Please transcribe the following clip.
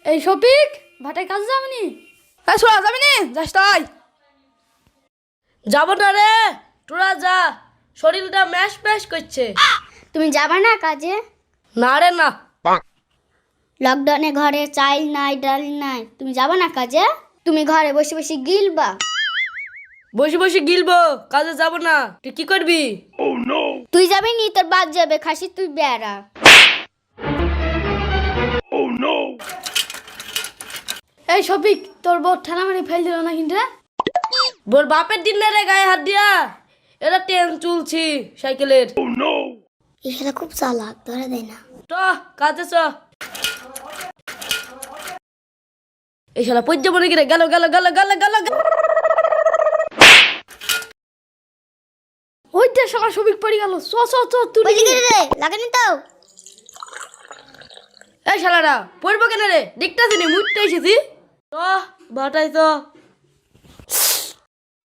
এই শফিক ভাটায় কাজ যাবনি? শোনা যাবি নি? যাস তাই যাব না রে, তোরা যা, শরীরটা ম্যাশ ম্যাশ করছে। তুমি যাবা না কাজে? না রে না। লকডাউনে ঘরে চাইল নাই, ডাল নাই, তুমি যাবা না কাজে? তুমি ঘরে বসে বসে গিলবা। বসে বসে গিলবো, কাজে যাব না। তুই কি করবি? তুই যাবি নি, তোর বাদ যাবে, খাসি তুই বেড়া। এই শফিক, তোর বউ ঠানা মারি ফেল দিল না কিন্তু? বোর বাপের দিন না রে গায়ে হাত দিয়া, এরা ট্রেন চলছি সাইকেলের। এখানে খুব চালাক, ধরে দেয় না। চ কাজে চ। এই শালা পর্যা মনে কি রে, গেল গেল গেল গেল গেল। ওইটা শালা শফিক পড়ে গেল। চ চ চ তুই বলছি কি রে, লাগেনি তো? এই শালারা পড়বো কেন রে, দেখতেছি নি মুটতে এসেছি। চ ভাটাই চ।